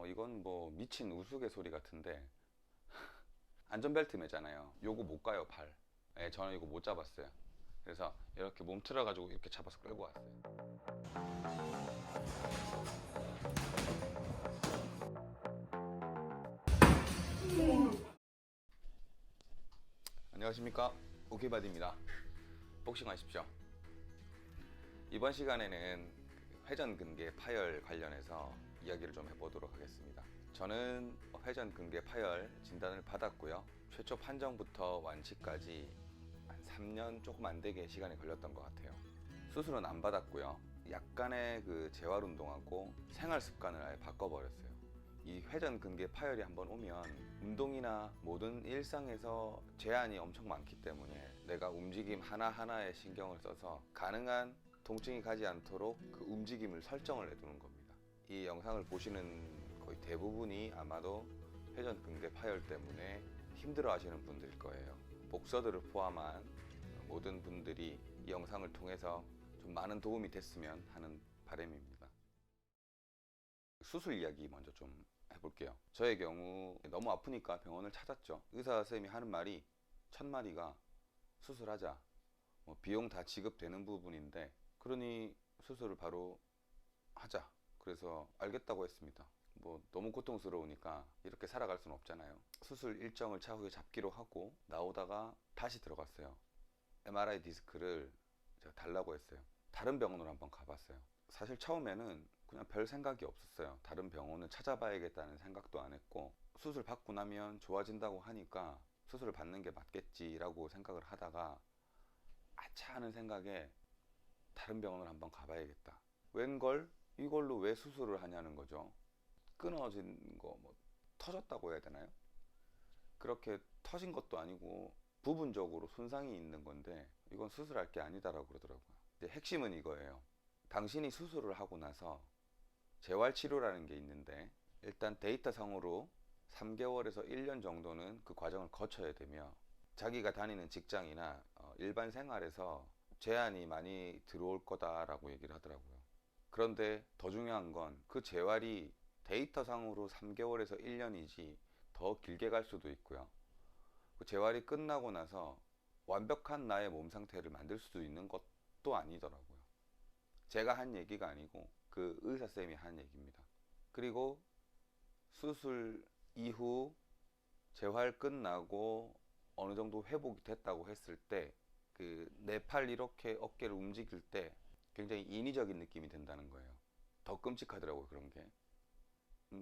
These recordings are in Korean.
이건 뭐 미친 우스갯소리 같은데 안전벨트 매잖아요. 요거 못 가요, 팔. 예, 저는 이거 못 잡았어요. 그래서 이렇게 몸틀어 가지고 이렇게 잡아서 끌고 왔어요. 안녕하십니까, 오케이바디입니다. 복싱 하십시오. 이번 시간에는 회전 근개 파열 관련해서 이야기를 좀 해보도록 하겠습니다. 저는 회전 근개 파열 진단을 받았고요. 최초 판정부터 완치까지 한 3년 조금 안 되게 시간이 걸렸던 것 같아요. 수술은 안 받았고요. 약간의 그 재활 운동하고 생활 습관을 아예 바꿔버렸어요. 이 회전 근개 파열이 한번 오면 운동이나 모든 일상에서 제한이 엄청 많기 때문에 내가 움직임 하나하나에 신경을 써서 가능한 통증이 가지 않도록 그 움직임을 설정을 해두는 겁니다. 이 영상을 보시는 거의 대부분이 아마도 회전 근개 파열 때문에 힘들어 하시는 분들일 거예요. 복서들을 포함한 모든 분들이 이 영상을 통해서 좀 많은 도움이 됐으면 하는 바람입니다. 수술 이야기 먼저 좀 해볼게요. 저의 경우 너무 아프니까 병원을 찾았죠. 의사 선생님이 하는 말이 첫 마디가 수술하자. 비용 다 지급되는 부분인데 그러니 수술을 바로 하자. 그래서 알겠다고 했습니다. 너무 고통스러우니까 이렇게 살아갈 수는 없잖아요. 수술 일정을 차후에 잡기로 하고 나오다가 다시 들어갔어요. MRI 디스크를 제가 달라고 했어요. 다른 병원으로 한번 가봤어요. 사실 처음에는 그냥 별 생각이 없었어요. 다른 병원을 찾아봐야겠다는 생각도 안 했고 수술 받고 나면 좋아진다고 하니까 수술을 받는 게 맞겠지라고 생각을 하다가 아차 하는 생각에 다른 병원을 한번 가봐야겠다. 웬걸 이걸로 왜 수술을 하냐는 거죠. 끊어진 거 터졌다고 해야 되나요? 그렇게 터진 것도 아니고 부분적으로 손상이 있는 건데 이건 수술할 게 아니다라고 그러더라고요. 핵심은 이거예요. 당신이 수술을 하고 나서 재활치료라는 게 있는데 일단 데이터상으로 3개월에서 1년 정도는 그 과정을 거쳐야 되며 자기가 다니는 직장이나 일반 생활에서 제한이 많이 들어올 거다라고 얘기를 하더라고요. 그런데 더 중요한 건 그 재활이 데이터상으로 3개월에서 1년이지 더 길게 갈 수도 있고요. 그 재활이 끝나고 나서 완벽한 나의 몸 상태를 만들 수도 있는 것도 아니더라고요. 제가 한 얘기가 아니고 그 의사 쌤이 한 얘기입니다. 그리고 수술 이후 재활 끝나고 어느 정도 회복이 됐다고 했을 때 그 내 팔 이렇게 어깨를 움직일 때 굉장히 인위적인 느낌이 든다는 거예요. 더 끔찍하더라고요, 그런 게.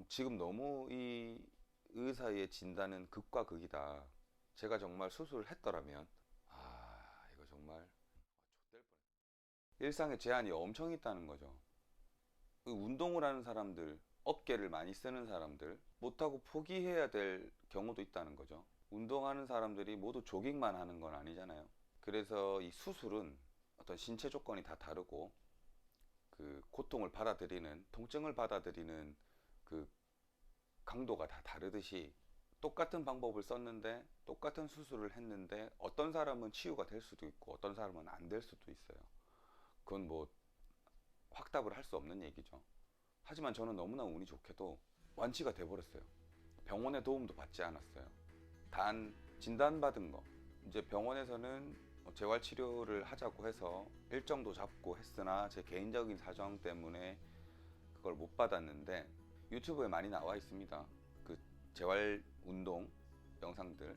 지금 너무 이 의사의 진단은 극과 극이다. 제가 정말 수술을 했더라면 이거 정말 좆될 뻔. 일상의 제한이 엄청 있다는 거죠. 운동을 하는 사람들, 어깨를 많이 쓰는 사람들, 못하고 포기해야 될 경우도 있다는 거죠. 운동하는 사람들이 모두 조깅만 하는 건 아니잖아요. 그래서 이 수술은 어떤 신체 조건이 다 다르고 그 고통을 받아들이는, 통증을 받아들이는 그 강도가 다 다르듯이 똑같은 방법을 썼는데 똑같은 수술을 했는데 어떤 사람은 치유가 될 수도 있고 어떤 사람은 안 될 수도 있어요. 그건 확답을 할 수 없는 얘기죠. 하지만 저는 너무나 운이 좋게도 완치가 돼버렸어요. 병원의 도움도 받지 않았어요. 단 진단받은 거 이제 병원에서는 재활치료를 하자고 해서 일정도 잡고 했으나 제 개인적인 사정 때문에 그걸 못 받았는데 유튜브에 많이 나와 있습니다. 그 재활 운동 영상들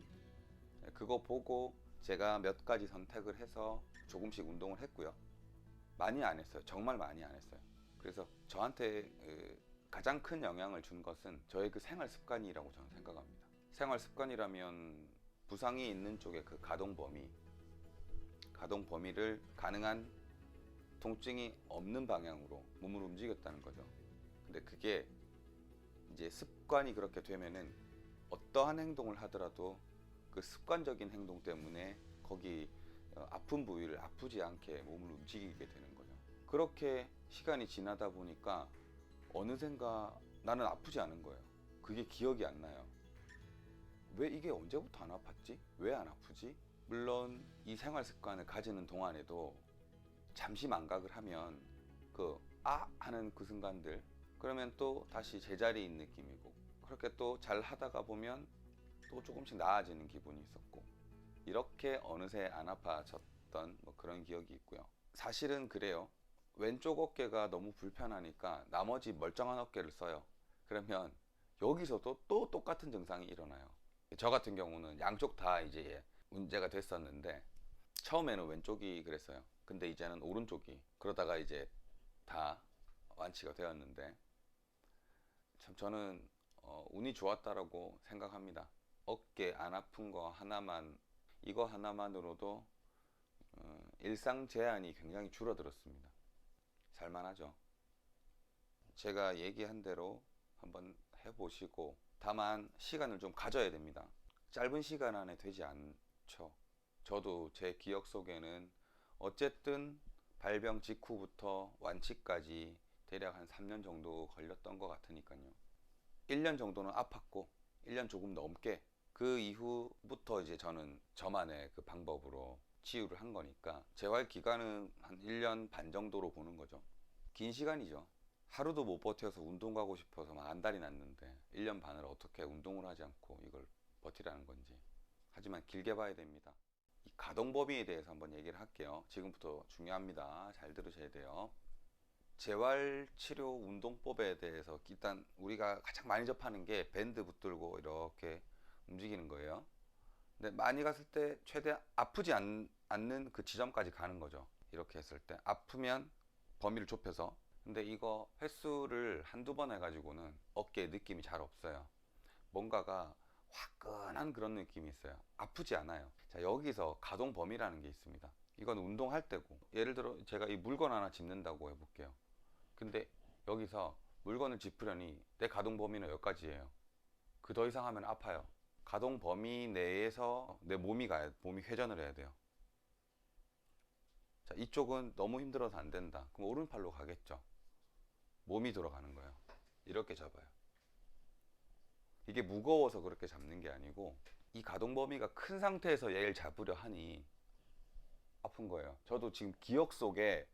그거 보고 제가 몇 가지 선택을 해서 조금씩 운동을 했고요. 많이 안 했어요. 정말 많이 안 했어요. 그래서 저한테 가장 큰 영향을 준 것은 저의 그 생활 습관이라고 저는 생각합니다. 생활 습관이라면 부상이 있는 쪽의 그 가동 범위를 가능한 통증이 없는 방향으로 몸을 움직였다는 거죠. 근데 그게 이제 습관이 그렇게 되면은 어떠한 행동을 하더라도 그 습관적인 행동 때문에 거기 아픈 부위를 아프지 않게 몸을 움직이게 되는 거죠. 그렇게 시간이 지나다 보니까 어느샌가 나는 아프지 않은 거예요. 그게 기억이 안 나요. 왜 이게 언제부터 안 아팠지? 왜 안 아프지? 물론 이 생활 습관을 가지는 동안에도 잠시 망각을 하면 하는 그 순간들 그러면 또 다시 제자리인 느낌이고, 그렇게 또 잘 하다가 보면 또 조금씩 나아지는 기분이 있었고, 이렇게 어느새 안 아파졌던 뭐 그런 기억이 있고요. 사실은 그래요. 왼쪽 어깨가 너무 불편하니까 나머지 멀쩡한 어깨를 써요. 그러면 여기서도 또 똑같은 증상이 일어나요. 저 같은 경우는 양쪽 다 이제 문제가 됐었는데, 처음에는 왼쪽이 그랬어요. 근데 이제는 오른쪽이, 그러다가 이제 다 완치가 되었는데, 참 저는 운이 좋았다라고 생각합니다. 어깨 안 아픈 거 하나만, 이거 하나만으로도 일상 제한이 굉장히 줄어들었습니다. 살만하죠. 제가 얘기한 대로 한번 해보시고, 다만 시간을 좀 가져야 됩니다. 짧은 시간 안에 되지 않죠. 저도 제 기억 속에는 어쨌든 발병 직후부터 완치까지 대략 한 3년 정도 걸렸던 것 같으니까요. 1년 정도는 아팠고, 1년 조금 넘게, 그 이후부터 이제 저는 저만의 그 방법으로 치유를 한 거니까 재활 기간은 한 1년 반 정도로 보는 거죠. 긴 시간이죠. 하루도 못 버텨서 운동 가고 싶어서 막 안달이 났는데 1년 반을 어떻게 운동을 하지 않고 이걸 버티라는 건지. 하지만 길게 봐야 됩니다. 이 가동 범위에 대해서 한번 얘기를 할게요. 지금부터 중요합니다. 잘 들으셔야 돼요. 재활치료 운동법에 대해서 일단 우리가 가장 많이 접하는 게 밴드 붙들고 이렇게 움직이는 거예요. 근데 많이 갔을 때 최대 아프지 않는 그 지점까지 가는 거죠. 이렇게 했을 때 아프면 범위를 좁혀서. 근데 이거 횟수를 한두 번 해가지고는 어깨에 느낌이 잘 없어요. 뭔가가 화끈한 그런 느낌이 있어요. 아프지 않아요. 자, 여기서 가동 범위라는 게 있습니다. 이건 운동할 때고, 예를 들어 제가 이 물건 하나 짚는다고 해볼게요. 근데 여기서 물건을 짚으려니 내 가동 범위는 여기까지예요. 그 더 이상 하면 아파요. 가동 범위 내에서 내 몸이 몸이 회전을 해야 돼요. 자, 이쪽은 너무 힘들어서 안 된다. 그럼 오른팔로 가겠죠. 몸이 들어가는 거예요. 이렇게 잡아요. 이게 무거워서 그렇게 잡는 게 아니고, 이 가동 범위가 큰 상태에서 얘를 잡으려 하니 아픈 거예요. 저도 지금 기억 속에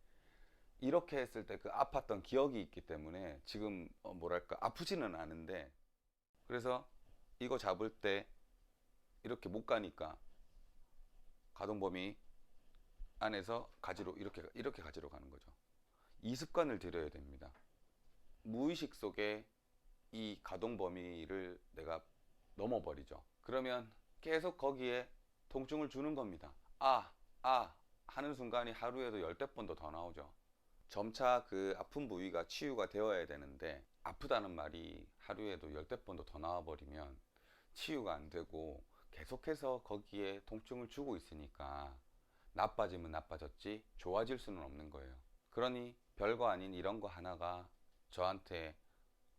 이렇게 했을 때 그 아팠던 기억이 있기 때문에 지금 뭐랄까 아프지는 않은데, 그래서 이거 잡을 때 이렇게 못 가니까 가동 범위 안에서 가지로 이렇게 가지로 가는 거죠. 이 습관을 들여야 됩니다. 무의식 속에 이 가동 범위를 내가 넘어버리죠. 그러면 계속 거기에 통증을 주는 겁니다. 하는 순간이 하루에도 10번도 더 나오죠. 점차 그 아픈 부위가 치유가 되어야 되는데, 아프다는 말이 하루에도 10번도 더 나와버리면 치유가 안 되고 계속해서 거기에 통증을 주고 있으니까 나빠지면 나빠졌지 좋아질 수는 없는 거예요. 그러니 별거 아닌 이런 거 하나가 저한테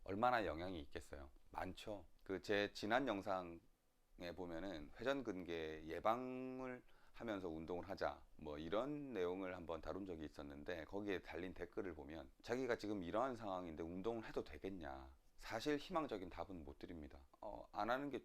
얼마나 영향이 있겠어요. 많죠. 그 제 지난 영상에 보면은 회전근개 예방을 하면서 운동을 하자 뭐 이런 내용을 한번 다룬 적이 있었는데, 거기에 달린 댓글을 보면 자기가 지금 이러한 상황인데 운동을 해도 되겠냐, 사실 희망적인 답은 못 드립니다. 안 하는 게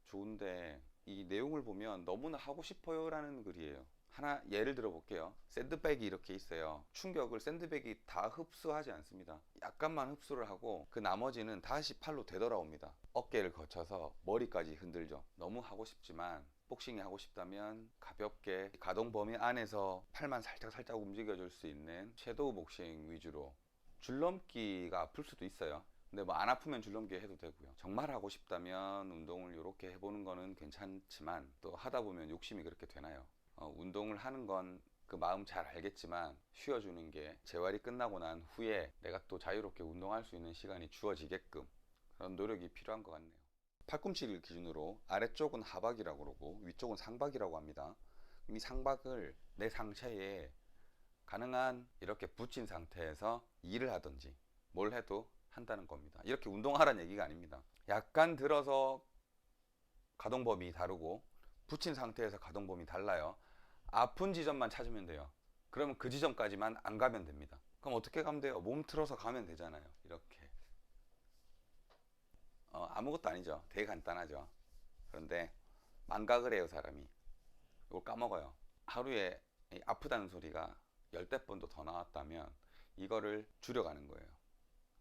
좋은데 이 내용을 보면 너무나 하고 싶어요 라는 글이에요. 하나 예를 들어 볼게요. 샌드백이 이렇게 있어요. 충격을 샌드백이 다 흡수하지 않습니다. 약간만 흡수를 하고 그 나머지는 다시 팔로 되돌아옵니다. 어깨를 거쳐서 머리까지 흔들죠. 너무 하고 싶지만, 복싱이 하고 싶다면 가볍게 가동 범위 안에서 팔만 살짝 움직여 줄 수 있는 섀도우 복싱 위주로. 줄넘기가 아플 수도 있어요. 근데 뭐 안 아프면 줄넘기 해도 되고요. 정말 하고 싶다면 운동을 이렇게 해보는 거는 괜찮지만, 또 하다 보면 욕심이 그렇게 되나요? 운동을 하는 건 그 마음 잘 알겠지만, 쉬어주는 게 재활이 끝나고 난 후에 내가 또 자유롭게 운동할 수 있는 시간이 주어지게끔 그런 노력이 필요한 것 같네요. 팔꿈치를 기준으로 아래쪽은 하박이라고 그러고 위쪽은 상박이라고 합니다. 이 상박을 내 상체에 가능한 이렇게 붙인 상태에서 일을 하든지 뭘 해도 한다는 겁니다. 이렇게 운동하라는 얘기가 아닙니다. 약간 들어서 가동 범위 다르고 붙인 상태에서 가동 범위 달라요. 아픈 지점만 찾으면 돼요. 그러면 그 지점까지만 안 가면 됩니다. 그럼 어떻게 가면 돼요? 몸 틀어서 가면 되잖아요. 이렇게. 아무것도 아니죠. 되게 간단하죠. 그런데 망각을 해요, 사람이. 이걸 까먹어요. 하루에 아프다는 소리가 10대 번도 더 나왔다면 이거를 줄여가는 거예요.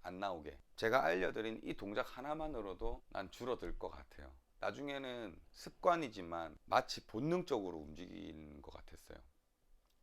안 나오게 제가 알려드린 이 동작 하나만으로도 난 줄어들 것 같아요. 나중에는 습관이지만 마치 본능적으로 움직이는 것 같았어요.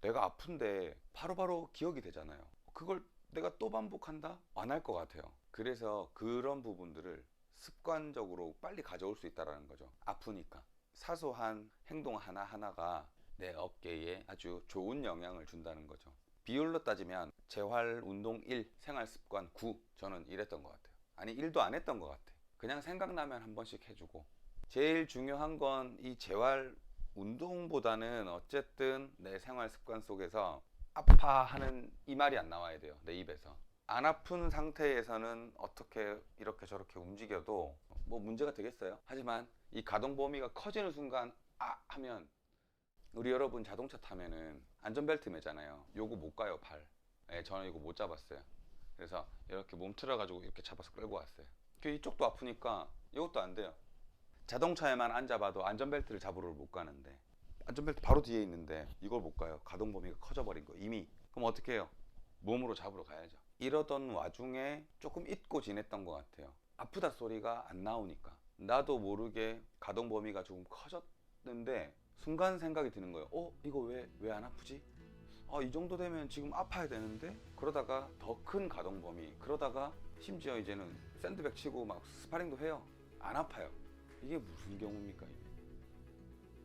내가 아픈데 바로바로 기억이 되잖아요. 그걸 내가 또 반복한다? 안 할 것 같아요. 그래서 그런 부분들을 습관적으로 빨리 가져올 수 있다는 거죠. 아프니까. 사소한 행동 하나하나가 내 어깨에 아주 좋은 영향을 준다는 거죠. 비율로 따지면 재활 운동 1, 생활 습관 9. 저는 이랬던 것 같아요. 아니 1도 안 했던 것 같아요. 그냥 생각나면 한 번씩 해주고. 제일 중요한 건 이 재활 운동보다는 어쨌든 내 생활 습관 속에서 아파하는 이 말이 안 나와야 돼요. 내 입에서. 안 아픈 상태에서는 어떻게 이렇게 저렇게 움직여도 뭐 문제가 되겠어요. 하지만 이 가동 범위가 커지는 순간 아 하면, 우리 여러분 자동차 타면은 안전벨트 매잖아요. 요거 못 가요, 팔. 예, 저는 이거 못 잡았어요. 그래서 이렇게 몸 틀어가지고 이렇게 잡아서 끌고 왔어요. 이쪽도 아프니까 이것도 안 돼요. 자동차에만 앉아봐도 안전벨트를 잡으러 못 가는데, 안전벨트 바로 뒤에 있는데 이걸 못 가요. 가동 범위가 커져버린 거 이미. 그럼 어떻게 해요? 몸으로 잡으러 가야죠. 이러던 와중에 조금 잊고 지냈던 것 같아요. 아프다 소리가 안 나오니까 나도 모르게 가동 범위가 조금 커졌는데 순간 생각이 드는 거예요. 이거 왜 안 아프지? 이 정도 되면 지금 아파야 되는데. 그러다가 더 큰 가동 범위, 그러다가 심지어 이제는 샌드백 치고 막 스파링도 해요. 안 아파요. 이게 무슨 경우입니까? 이게?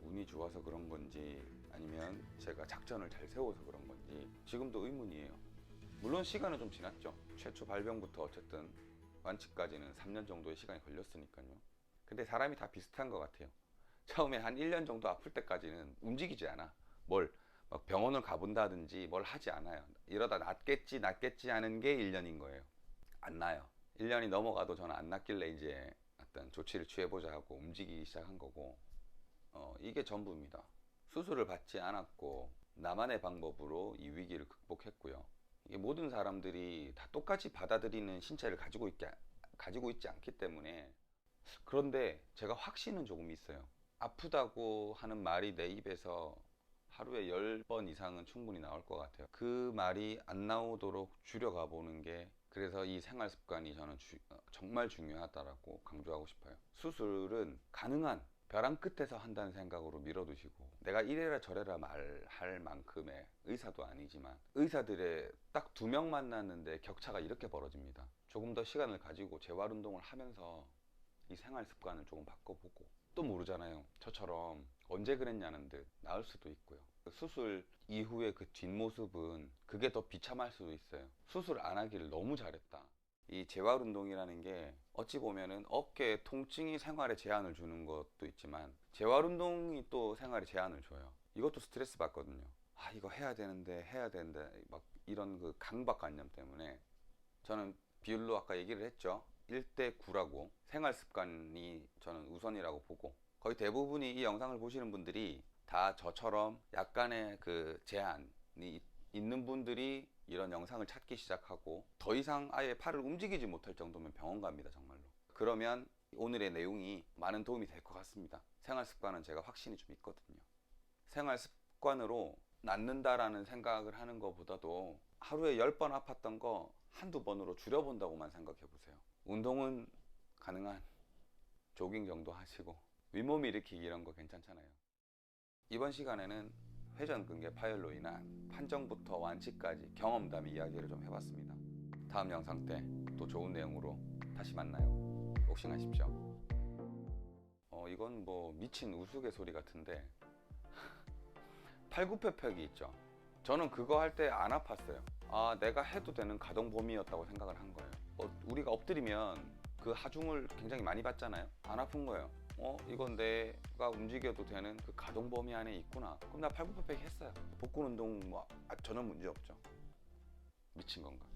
운이 좋아서 그런 건지 아니면 제가 작전을 잘 세워서 그런 건지 지금도 의문이에요. 물론 시간은 좀 지났죠. 최초 발병부터 어쨌든 완치까지는 3년 정도의 시간이 걸렸으니까요. 근데 사람이 다 비슷한 것 같아요. 처음에 한 1년 정도 아플 때까지는 움직이지 않아. 막 병원을 가본다든지 뭘 하지 않아요. 이러다 낫겠지 하는 게 1년인 거예요. 안 나요. 1년이 넘어가도 저는 안 낫길래 이제 어떤 조치를 취해보자 하고 움직이기 시작한 거고, 이게 전부입니다. 수술을 받지 않았고 나만의 방법으로 이 위기를 극복했고요. 이게 모든 사람들이 다 똑같이 받아들이는 신체를 가지고 있지 않기 때문에. 그런데 제가 확신은 조금 있어요. 아프다고 하는 말이 내 입에서 하루에 10번 이상은 충분히 나올 것 같아요. 그 말이 안 나오도록 줄여가 보는 게, 그래서 이 생활 습관이 저는 정말 중요하다고 강조하고 싶어요. 수술은 가능한 벼랑 끝에서 한다는 생각으로 밀어두시고, 내가 이래라 저래라 말할 만큼의 의사도 아니지만 의사들의 딱 2명 만났는데 격차가 이렇게 벌어집니다. 조금 더 시간을 가지고 재활 운동을 하면서 이 생활 습관을 조금 바꿔보고, 또 모르잖아요. 저처럼 언제 그랬냐는 듯 나을 수도 있고요. 수술 이후의 그 뒷모습은 그게 더 비참할 수도 있어요. 수술 안 하기를 너무 잘했다. 이 재활 운동이라는 게 어찌 보면은 어깨 통증이 생활에 제한을 주는 것도 있지만 재활 운동이 또 생활에 제한을 줘요. 이것도 스트레스 받거든요. 이거 해야 되는데 막 이런 그 강박관념 때문에. 저는 비율로 아까 얘기를 했죠. 1대 9라고. 생활 습관이 저는 우선이라고 보고, 거의 대부분이 이 영상을 보시는 분들이 다 저처럼 약간의 그 제한이 있는 분들이 이런 영상을 찾기 시작하고, 더 이상 아예 팔을 움직이지 못할 정도면 병원 갑니다, 정말로. 그러면 오늘의 내용이 많은 도움이 될 것 같습니다. 생활 습관은 제가 확신이 좀 있거든요. 생활 습관으로 낫는다라는 생각을 하는 것보다도 하루에 10번 아팠던 거 한두 번으로 줄여본다고만 생각해 보세요. 운동은 가능한 조깅 정도 하시고 윗몸 일으키기 이런 거 괜찮잖아요. 이번 시간에는 회전근개 파열로 인한 판정부터 완치까지 경험담 이야기를 좀 해봤습니다. 다음 영상 때 또 좋은 내용으로 다시 만나요. 옥신하십시오. 이건 뭐 미친 우스갯소리 같은데 팔굽혀펴기 있죠. 저는 그거 할 때 안 아팠어요. 내가 해도 되는 가동 범위였다고 생각을 한 거예요. 우리가 엎드리면 그 하중을 굉장히 많이 받잖아요. 안 아픈 거예요. 이건 내가 움직여도 되는 그 가동 범위 안에 있구나. 그럼 나 팔굽혀펴기 했어요. 복근 운동 전혀 문제 없죠. 미친 건가?